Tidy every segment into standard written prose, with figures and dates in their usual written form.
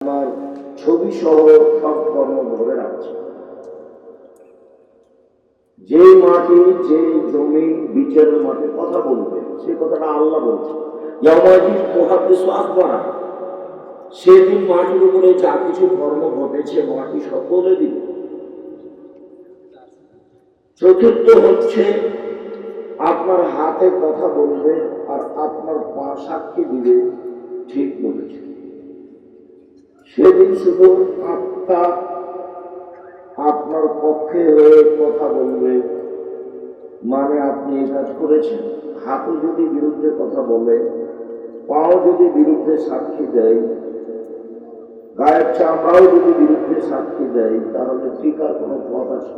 আপনার ছবি সহ সব কর্ম ধরে রাখছে। যে মাটি, যে জমি বিচারের মাঠে কথা বলবে, সে কথাটা আল্লাহ বলছে, সেদিন মাটির উপরে যা কিছু কর্ম ঘটেছে মাটি সব বলে দিবে। চতুর্থ হচ্ছে আপনার হাতে কথা বলবে আর আপনার পা সাক্ষী দিবে ঠিক বলেছে। সেদিন শুধু আত্মা আপনার পক্ষে হয়ে কথা বলবে, মানে আপনি এই কাজ করেছেন। হাতও যদি বিরুদ্ধে কথা বলে, পাও যদি বিরুদ্ধে সাক্ষী দেয়, গায়ের চামড়াও যদি বিরুদ্ধে সাক্ষী দেয়, তাহলে টিকার কোনো পথ আছে?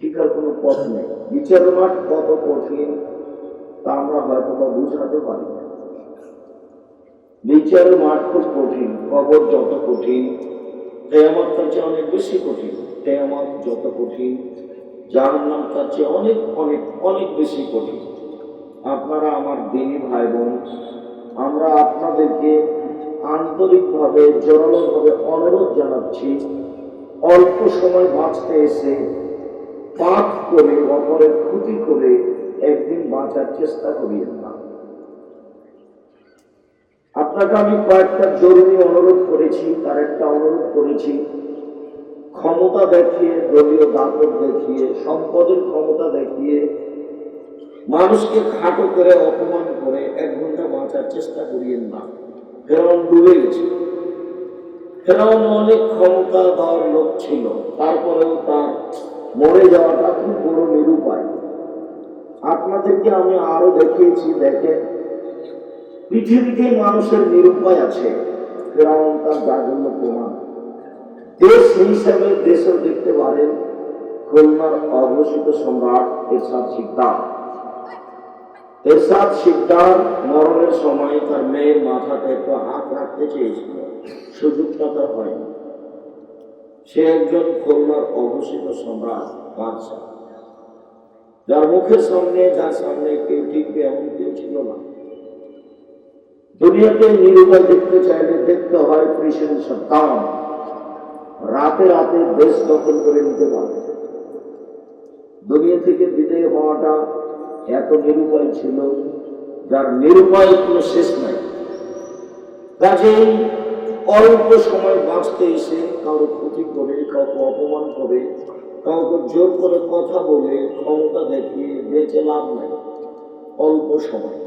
টিকার কোনো পথ নেই। বিচার মাঠ কত কঠিন তা আমরা হয়তো বা বুঝাতে পারি না। বিচার মাঠ খুব কঠিন, কবর যত কঠিন, কিয়ামত তার চেয়ে অনেক বেশি কঠিন। কিয়ামত যত কঠিন, জাহান্নাম তার চেয়ে অনেক অনেক অনেক বেশি কঠিন। আপনারা আমার দিনী ভাই বোন, আমরা আপনাদেরকে আন্তরিকভাবে জোরালোভাবে অনুরোধ জানাচ্ছি, অল্প সময় বাঁচতে এসে পাপ করে, অপরের ক্ষতি করে একদিন বাঁচার চেষ্টা করিয়েন না। আপনাকে আমি কয়েকটা জরুরি অনুরোধ করেছি, তার একটা অনুরোধ করেছি, ক্ষমতা দেখিয়ে, দলীয় দাপট দেখিয়ে, সম্পদের ক্ষমতা দেখিয়ে, মানুষকে খাটো করে অপমান করে 1 ঘন্টা বাঁচার চেষ্টা করিয়েন না। ফেরাউন ডুবে গেছে। ফেরাউন অনেক ক্ষমতা দেওয়ার লোক ছিল, তারপরেও তার মরে যাওয়াটা খুব বড় নিরুপায়। আপনাদেরকে আমি আরো দেখিয়েছি, দেখেন পৃথিবীতে মানুষের নিরুপায় আছে, ফেরাউন তার জাগন্য প্রমাণ। দেশ হিসাবে দেশও দেখতে পারেন খুলনার অঘোষিত সম্রাট এরশাদ শিকদার। এরশাদ শিকদার মরণের সময় তার মেয়ের মাথাতে একটু হাত রাখতে চেয়েছিল, সুযোগটা তার হয়নি। সে একজন খুলনার অঘোষিত সম্রাট, বাদশাহ, যার মুখের সামনে, যার সামনে কেউ টিকবে এমন কেউ ছিল না। দুনিয়াতে নিরুপায় দেখতে চাইলে দেখতে হয় কৃষণ সত্তাম, রাতে রাতে দেশ দখল করে নিতে পারে। দুনিয়া থেকে বিদায় হওয়াটা এত নিরুপায় ছিল, যার নিরুপায় কোনো শেষ নাই। কাজেই অল্প সময় বাঁচতে এসে কারো ক্ষতি করে, কাউকে অপমান করে, কাউকে জোর করে কথা বলে, ক্ষমতা দেখিয়ে বেঁচে লাভ নাই। অল্প সময়।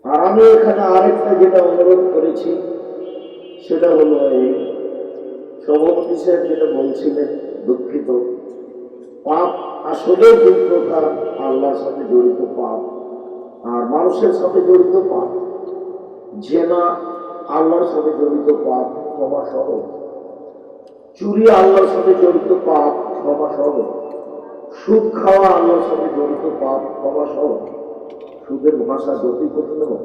আর আমি এখানে আরেকটা যেটা অনুরোধ করেছি সেটা হলো এই, সভাপতি সাহেব যেটা বলছিলেন, দুঃখিত, পাপ আসলে 2 প্রকার, আল্লাহর সাথে জড়িত পাপ আর মানুষের সাথে জড়িত পাপ। জেনা আল্লাহর সাথে জড়িত পাপ, ক্ষমা সহজ। চুরি আল্লাহর সাথে জড়িত পাপ, ক্ষমা সহজ। সুদ খাওয়া আল্লাহর সাথে জড়িত পাপ, ক্ষমা সহজ। সুদের ভাষা যতই কঠিন হোক,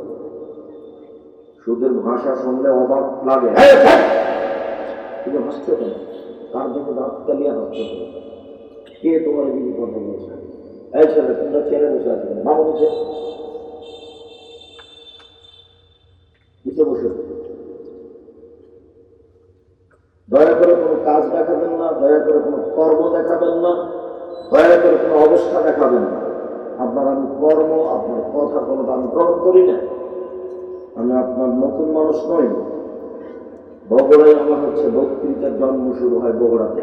সুদের ভাষা শুনলে অবাক লাগে, কিন্তু হাসতে হবে, তার জন্য দাঁত কালিয়া হাসতে হবে। কে তোমার এদিকে কথা বলছে? এই ছেলে, তোমরা চেয়ারে বসে আছো, মামা নিচে নিচে বসে। দয়া করে কোনো কাজ দেখাবেন না, দয়া করে কোনো কর্ম দেখাবেন না, দয়া করে কোনো অবস্থা দেখাবেন না। আপনার আমি কর্ম, আপনার কথা কোনোটা আমি গ্রহণ করি না। আমি আপনার নতুন মানুষ নই। বগুড়ায় আমার হচ্ছে বক্তৃতার জন্ম শুরু হয় বগুড়াতে।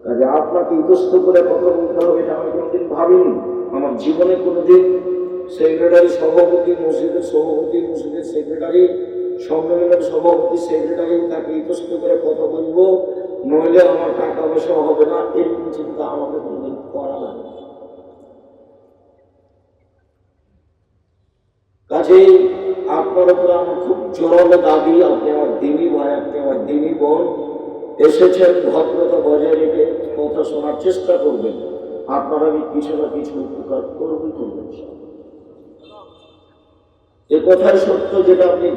কাজে আপনাকে ইতস্ত করে কথা বলতে হবে এটা আমি কোনোদিন ভাবিনি। আমার জীবনে কোনোদিন সেক্রেটারি সভাপতি, মসজিদের সভাপতি, মসজিদের সেক্রেটারি, সম্মেলনের সভাপতি, সেক্রেটারি, তাকে ইতস্ত করে কথা বলবো, নইলে আমার টাকা পয়সা হবে না, এরকম চিন্তা আমাকে কোনোদিন করা লাগে। কাজেই আপনার উপরে আমার খুব জোরালো দাবি, আপনি আমার দিনী ভাই, আপনি আমার দিনী বোন, এসেছেন ভদ্রতা বজায় রেখে কথা শোনার চেষ্টা করবেন। আপনারা আমি কিছু না কিছু উপকার করবেন। এ কথাই সত্য, যেটা আপনি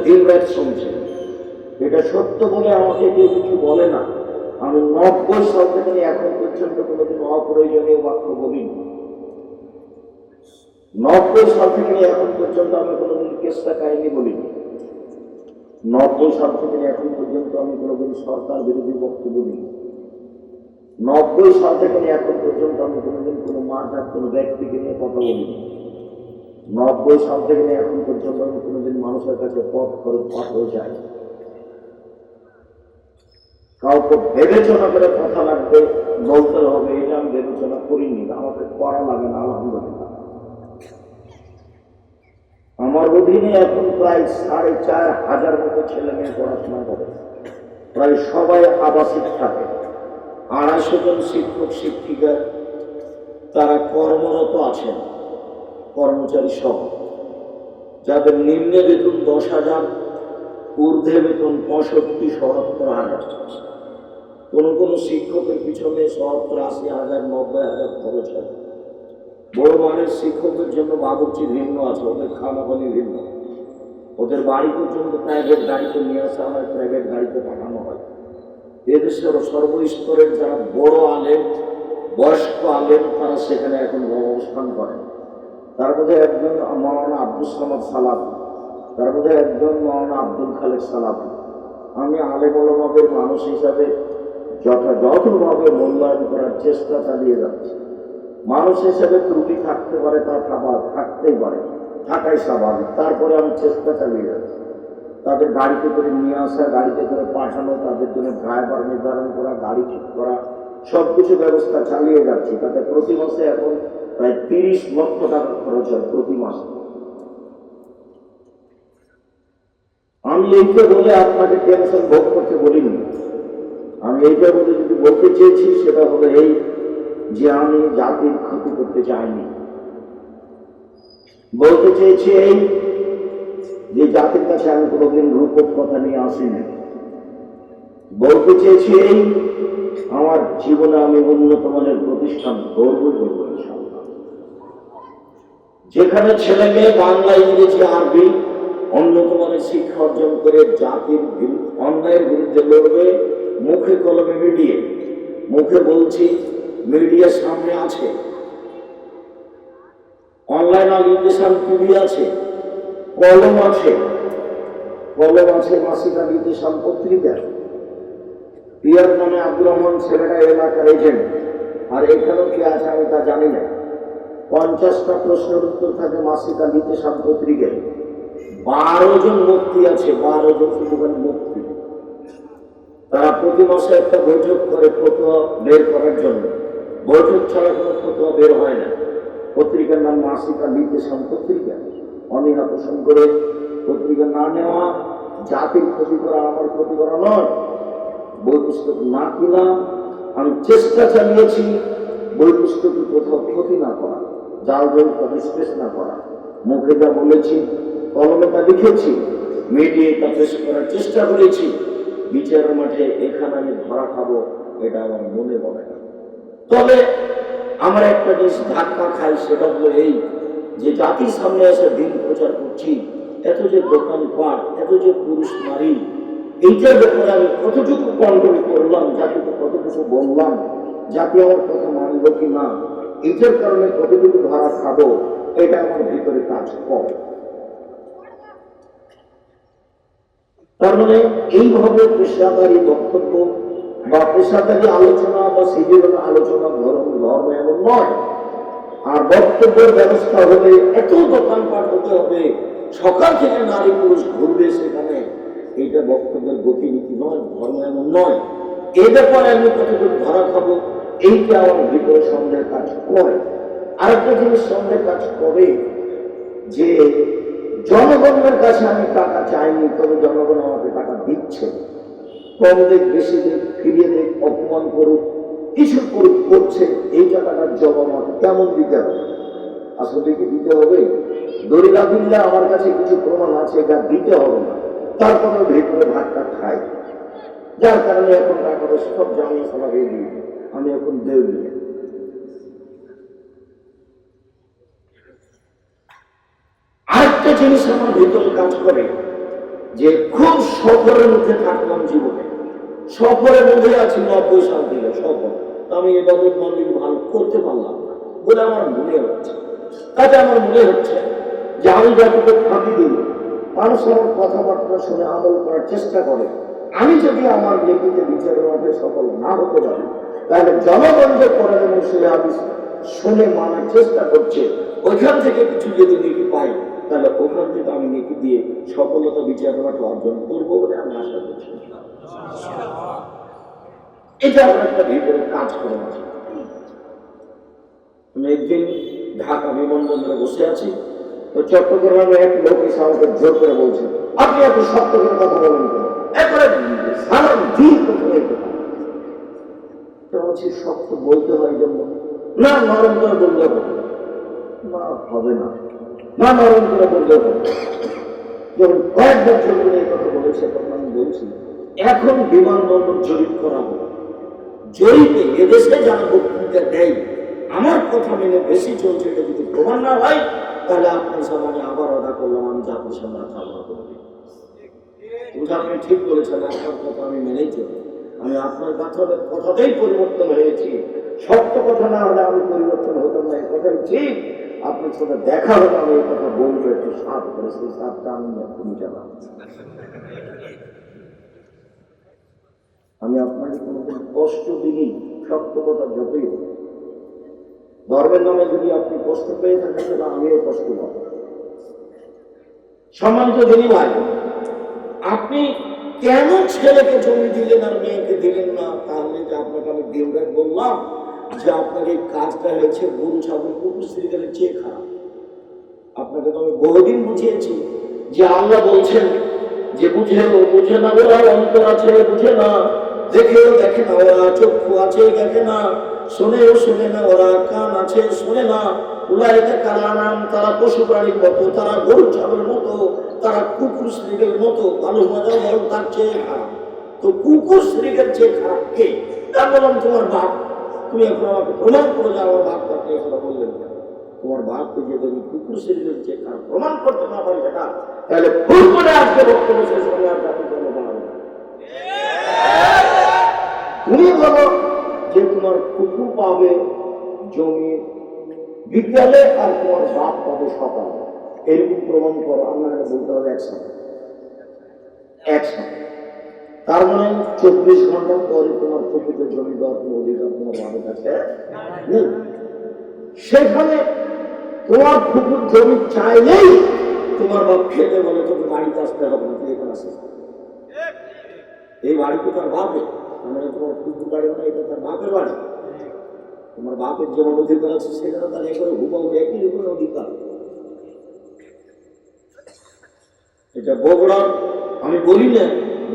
দিন রাত শুনছেন, এটা সত্য বলে আমাকে কেউ কিছু বলে না। আমি 90 সাল থেকে এখন পর্যন্ত কোনোদিন অপ্রয়োজনীয় বাক্য বলিনি। 90 সাল থেকে এখন পর্যন্ত আমি কোনোদিন কেসটা কাহিনী বলিনি। 90 সাল থেকে এখন পর্যন্ত আমি কোনোদিন সরকার বিরোধী বক্তব্য দিই। 90 সাল থেকে এখন পর্যন্ত আমি কোনোদিন কোনো মার্কার কোনো ব্যক্তিকে নিয়ে কথা বলিনি। 90 সাল থেকে এখন পর্যন্ত আমি কোনোদিন মানুষের কাছে পথ খরচ পাঠাতে চাই। কাউকে বিবেচনা করে কথা লাগবে, বলতে হবে, এটা আমি বিবেচনা করিনি, আমাকে করা লাগে না। আলহামদুলিল্লাহ আমার অধীনে এখন প্রায় 4,500 মতো ছেলে মেয়ে পড়াশোনা করে, প্রায় সবাই আবাসিক থাকে। 250 জন শিক্ষক শিক্ষিকা তারা কর্মরত আছেন, কর্মচারী সহ, যাদের নিম্ন বেতন 10,000, ঊর্ধ্বে বেতন 65-70,000। কোন শিক্ষকের পিছনে 70-80,000, 90,000 খরচ হয়। বড় মানের শিক্ষকের জন্য বাবুর্চি ভিন্ন আছে, ওদের খানাপানি ভিন্ন, ওদের বাড়ি পর্যন্ত প্রাইভেট গাড়িতে নিয়ে আসা হয়, প্রাইভেট গাড়িতে পাঠানো হয়। এদেশের সর্বস্তরের যারা বড় আলেম, বয়স্ক আলেম, তারা সেখানে এখন অবস্থান করেন। তার মধ্যে একজন মাওলানা আব্দুল সামাদ সালাফি, তার মধ্যে একজন মাওলানা আব্দুল খালেক সালাফি। আমি আলেম ওলামাদের মানুষ হিসাবে যথাযথভাবে মূল্যায়ন করার চেষ্টা চালিয়ে যাচ্ছি। মানুষ হিসেবে ত্রুটি থাকতে পারে, তার থাকতেই পারে, থাকাই স্বাভাবিক। তারপরে আমি চেষ্টা চালিয়ে যাচ্ছি। তাদের গাড়িতে করে নিয়ে আসা, গাড়িতে করে পাঠানো, তাদের জন্য ড্রাইভার নির্ধারণ করা, গাড়ি ঠিক করা, সবকিছু ব্যবস্থা চালিয়ে যাচ্ছি। তাতে প্রতি মাসে এখন প্রায় 30 লক্ষ টাকা খরচ হয় প্রতি মাসে। আমি এইটা বলে আপনাকে টেনশন ভোগ করতে বলিনি। আমি এইটা বলে যদি বলতে চেয়েছি সেটা হলো এই যে আমি জাতির ক্ষতি করতে চাইনি। বলতে চেয়েছি এই যে জাতির কাছে আমি কোনোদিন রূপক কথা নিয়ে আসিনি। বলতে চেয়েছি এই আমার জীবনে আমি উন্নত মানের প্রতিষ্ঠান গর্বই করবো ইনশাআল্লাহ। যেখানে ছেলে মেয়ে বাংলা, ইংরেজি, আরবি উন্নত মানের শিক্ষা অর্জন করে জাতির অন্যায়ের বিরুদ্ধে লড়বে, মুখে কলমে মিডিয়ে, মুখে বলছি মিডিয়ার সামনে আছে, অনলাইন এডুকেশন টিভি আছে, কলম আছে, মাসিক এডুকেশন পত্রিকা। পিয়ার নামে আব্দুর রহমান ছেলেটা এলাকার এজেন্ট, আর এখানেও কি আছে আমি তা জানি না। 50টা প্রশ্নের উত্তর থাকে মাসিক এডুকেশন পত্রিকায়। 12 জন মুফতি আছে, 12 জন শুধুখানি মুফতি। তারা প্রতি মাসে একটা বৈঠক করে ফতোয়া বের করার জন্য। বৈঠক ছাড়া কোনো ফতোয়া বের হয় না। পত্রিকার নাম মাসিক এডুকেশন পত্রিকা। অনীহা পোষণ করে পত্রিকা না নেওয়া জাতির ক্ষতি করা, আমার ক্ষতি করা নয়। বই পুস্তক না কিনা, আমি চেষ্টা চালিয়েছি বই পুস্তকের কোথাও ক্ষতি না করা, জাল জল স্পেস না করা। মুখে যা বলেছি, কলমে তা লিখেছি, মিডিয়ায় তা পেশ করার চেষ্টা করেছি। বিচারের মাঠে এখানে আমি ধরা খাবো এটা আমার মনে বলে না। তবে আমার একটা জিনিস ধাক্কা খাই, সেটা হলো এই যে জাতির সামনে এসে দিন প্রচার করছি, এত যে দোকানপাট, এত যে পুরুষ নারী, এইটার ব্যাপারে আমি কতটুকু কন্ট্রোল করলাম, জাতিকে কতটুকু বললাম, জাতি আমার কথা মানব কি না, এইটার কারণে কতটুকু ধরা খাবো, এটা আমার ভিতরে কাজ করে। তার মানে এইভাবে পেশাদারি বক্তব্য বা পেশাদারি আলোচনা বা শিবিরের আলোচনা ধর্ম এমন নয়। আর বক্তব্যের ব্যবস্থা হলে এত দোকানপাট হতে হবে, সকাল থেকে নারী পুরুষ ঘুরবে সেখানে, এইটা বক্তব্যের গতিনীতি নয়, ধর্ম এমন নয়। এই ব্যাপারে আমি কতটুকু ধরা খাবো, এইটা আমার ভিতরে সন্দেহ কাজ করে। আরেকটা জিনিস সন্দেহ কাজ করে যে জনগণের কাছে আমি টাকা চাইনি, তবে জনগণ আমাকে টাকা দিচ্ছে। কম দেখ, বেশি দেখ, ফিরিয়ে দেখ, অপমান করুক, কিছু করছে, এই টাকাটার জবাব আমাকে কেমন দিতে হবে? আসলে কি দিতে হবে? দরিদ্র আমার কাছে কিছু প্রমাণ আছে, এটা দিতে হবে না, তারপরে ভেতরে ভাতটা খাই। যার কারণে এখন টাকাটা সব জানিয়ে সবাই হয়ে দিয়ে আমি এখন দেউলিয়া। আরেকটা জিনিস আমার ভিতরে কাজ করে যে খুব সফরের মধ্যে থাকলাম জীবনে, সফরের মধ্যে আছি 90 সাল থেকে সফর। আমি এবাদত বন্দেগী ভালো করতে পারলাম না বলে আমার মনে হচ্ছে। কাজে আমার মনে হচ্ছে যে আমি জাতিকে ফাঁকি দিই, মানুষ আমার কথাবার্তা শুনে আমল করার চেষ্টা করে। আমি যদি আমার নেকিতে বিচারের মাঠে সফল না হতে পারি, তাহলে জনগণ যে কোরআন এবং সূরা হাদিস শুনে মানার চেষ্টা করছে, ওইখান থেকে কিছু যদি নেকি পাই, তাহলে ওখান থেকে আমি নেকি দিয়ে সফলতা বিচারের মাঠে অর্জন করবো বলে আমি আশা করছি। এটা আমার একটা ভিতরে কাজ করে আছে। আমি একদিন ঢাকা বিমানবন্দরে বসে আছি, তো চট্টগ্রামে এক লোক এসে আমাকে জোর করে বলছে, আপনি এত শক্ত করে কথা বলেন কেন? একবারে সারা দিন কথা বলতে বলছি, শক্ত বলতে হয় জন্য না, নরম করে বললে হবে না, হবে না, না নরম করে বললে হবে। যখন কয়েকবার জোর করে এই কথা বলেছে, তখন আমি বলছি, এখন বিমানবন্দর জরিপ করা হবে, জরিপে এদেশে যারা বক্তৃতা দেয় আমার কথা মেনে বেশি চলছে, এটা যদি প্রমাণ না হয়, তাহলে আপনার সামনে আবার অর্ডার করলাম, আমি জাতির সামনে আলোচনা করবো। আপনি ঠিক বলেছেন, আপনার কথা আমি মেনেই চলি, আমি আপনার কথাতেই পরিবর্তন হয়েছি। সত্য কথা না হলে আমি পরিবর্তন হতাম না, এই কথাই ঠিক। আপনার সাথে দেখা হলে আমি এই কথা বলবো, একটু সাপ করে, সেই সাপটা আমি এখনই জানাম। আমি আপনাকে কোনোদিন কষ্ট দিই, সত্য কথা যতই হোক। ধর্মের নামে যদি আপনি কষ্ট পেয়ে থাকেন, তাহলে আমিও কষ্ট পাব। সম্মানিত দিনী ভাই, আপনি কেন ছেলেকে জমি দিলেন আর মেয়েকে দিলেন না? তাহলে যে আপনাকে আমি দিনরাত বললাম যে আপনার এই কাজটা হয়েছে গরু ছাগল কুকুর শ্রীকালের চেয়ে খারাপ। আপনাকে তো আমি বহুদিন বুঝিয়েছি যে আল্লাহ বলছেন যে বুঝেও বুঝে না, ওরা অন্তর আছে বুঝে না, দেখেও দেখে না, ওরা চক্ষু আছে দেখে না, শোনেও শোনে না, ওরা কান আছে শোনে না। উলাইকা কালানাম, তারা পশু প্রাণীর মতো, তারা গরু ছাগলের মতো, তারা কুকুর শ্রীকের মতো। ভালো মজাও বল তার চেয়ে খারাপ। তো কুকুর শ্রীকের চেয়ে খারাপ কে? তা বললাম তোমার বাপ। তুমি এখন আমাকে প্রমাণ করে যাও আমার বাপ তাকে কথা বললেন না। তোমার বাপকে যে তুমি কুকুর শ্রীকের চেয়ে খারাপ প্রমাণ করতে না পারি সেটা, তাহলে ভুল করে আজকে বক্তব্য শেষ করে আর তাকে কোনো বানাবো না। তুমি বলো যে তোমার কুকুর পাবে জমি বিকালে আর তোমার বাপ পাবে সকালে, এরকম প্রমাণ করো। আমরা বলতে হবে একসাথে। তার মানে 24 ঘন্টা পরে তোমার প্রকৃত জমি দেওয়ার কোনো অধিকার তোমার বাবার কাছে নেই। সেখানে তোমার কুকুর জমি চাইলেই তোমার বাপ খেতে বলে তোকে বাড়িতে আসতে হবে না, তুই এখানে আসিস। এই বাড়িতে তার বাপে, মানে তোমার কুকুর বাড়ি মানে এটা তার বাপের বাড়ি। তোমার বাপের যেমন অধিকার আছে সেখানে তার এখানে হুবাহু একই রকম অধিকার। এটা বগুড়ার, আমি বলি না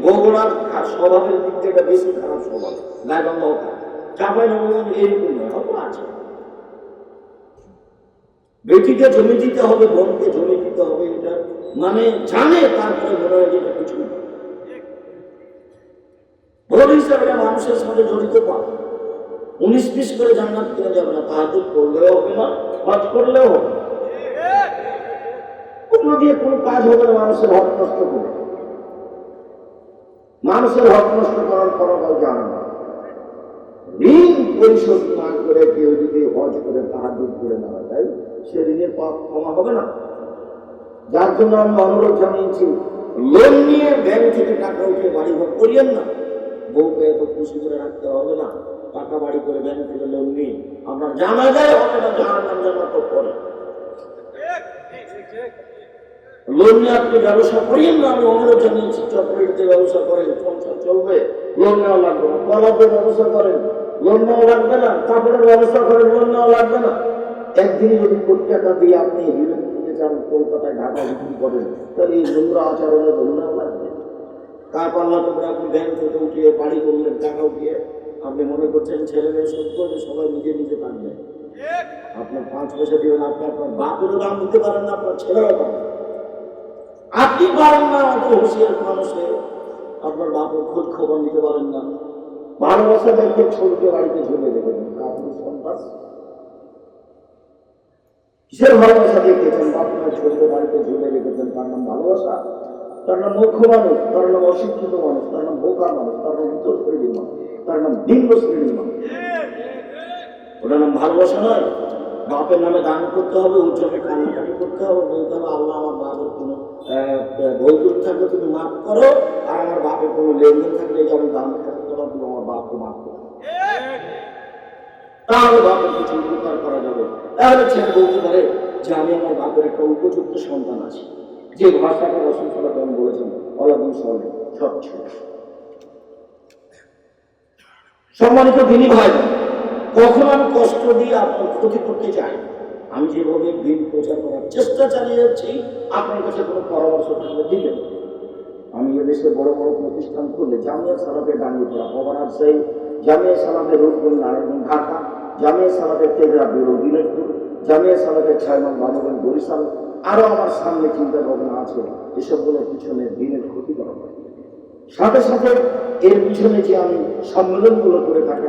বগুড়ার স্বভাবের দিক থেকে এটা বেশি খারাপ স্বভাব, গায়ে চাপাই না এইরকম নয়, অত আছে। বেটিকে জমি দিতে হবে, বোনকে জমি দিতে হবে, এটা মানে জানে, তারপরে মনে হয় যেটা কিছু ভোর হিসাবে মানুষের সাথে জড়িত পাবে। 19-20 করে জান্নাত কিনে যাবে না, তাহাজ্জুদ করলেও হবে না, হজ করলেও হবে না, ওগুলো দিয়ে কোনো কাজ হবে না। মানুষের হক নষ্ট করে, মানুষের হক নষ্ট করার ফলাফল জানে না। ঋণ পরিশোধ না করে কেউ যদি হজ করে তাহাজ্জুদ করে না যায়, সে ঋণের পাপ ক্ষমা হবে না। যার জন্য আমি অনুরোধ জানিয়েছি, লোন নিয়ে ব্যাংক থেকে টাকা উঠে বাড়ি ঘর করিয়েন না। বউকে এত খুশি করে রাখতে হবে না, টাকা বাড়ি করে ব্যাংক থেকে লোন নিয়ে আপনার জানা যায় হবে না, জাহান্নাম জান্নাত করে। লোন নিয়ে আপনি ব্যবসা করিয়েন না। আমি অনুরোধ জানিয়েছি, চকলেটে ব্যবসা করেন, সংসার চলবে, লোন নেওয়া লাগবে না। কলাপের ব্যবসা করেন, লোন নেওয়া লাগবে না। কাপড়ের ব্যবসা করেন, লোন নেওয়া লাগবে না। একদিনে যদি কোটি টাকা দিয়ে আপনি হিরো কিনতে চান, কলকাতায় ঢাকা বিক্রি করেন, তাহলে এই নোংরা আচরণে লোন নেওয়া লাগবে। কার পাল্লা করে আপনি ব্যাংক থেকে উঠিয়ে বাড়ি করলেন, টাকা উঠিয়ে আপনি মনে করছেন ছেলে মেয়ে সত্য যে সবাই নিজে নিজে থাকবে। আপনার 5 পয়সা দিবেন, আপনি আপনার বাপেরও দাম দিতে পারেন না, আপনার ছেলেরও পারেন। আপনি পারেন না, অত হুঁশিয়ার মানুষে আপনার বাপের খোঁজ খবর নিতে পারেন না। ভালোবাসা দেখে ছোটকে বাড়িতে ঝুলে দেবেন, আপনি সন্তান কিসের ভালোবাসা দেখেছেন? আপনার ছোটকে বাড়িতে ঝুলে রেখেছেন, তার নাম ভালোবাসা? তার নাম মূর্খ মানুষ, তার নাম অশিক্ষিত মানুষ, তার নাম বোকা মানুষ, তার নাম উচ্চ শ্রেণীর মানুষ, তার নাম নিম্ন শ্রেণীর মানুষ। ওটার নাম ভালোবাসা নয়। বাপের নামে দান করতে হবে, উচ্চকে কান্নাকাটি করতে হবে, বলতে হবে আল্লাহ আমার বাপের কোনো ভুল ত্রুটি থাকলে তুমি মাফ করো, আর আমার বাপের কোনো লেনদেন থাকলে যে আমি দান করতে পারবো, তুমি আমার বাপকে মাফ করো। তাহলে বাপের কিছু উপকার করা যাবে। তাহলে ছেলে বলতে পারে যে আমি আমার বাপের একটা উপযুক্ত সন্তান আছে, যে ভাষাটা রাসূল সাল্লাল্লাহু আলাইহি ওয়াসাল্লাম বলেছেন ওয়ালাদুন সালেহ, সৎ ছেলে। সম্মানিত দিনী ভাই, কখনো আমি কষ্ট দিয়ে আপনার ক্ষতি করতে চাই না। আমি যেভাবে দিন প্রচার করার চেষ্টা চালিয়ে যাচ্ছি, আপনার কাছে কোনো পরামর্শ থাকলে দিবেন। আমি এদেশে বড় বড় প্রতিষ্ঠান খুললে জামিয়া সালাফে ডাঙ্গিপাড়া পবনার সেই, জামিয়া সালাফে রূপগঞ্জ নারায়ণগঞ্জ ঢাকা, জামিয়া সালাফে তেঘরা বেরো দিনাজপুর, জামিয়া সালাফে ছায়মান বাবুগঞ্জ বরিশাল, আরো আমার সামনে চিন্তা ভাবনা আছে। এসবগুলোর পিছনে দিনের ক্ষতি করা হয়, সাথে সাথে এর পিছনে যে আমি সম্মেলনগুলো করে থাকি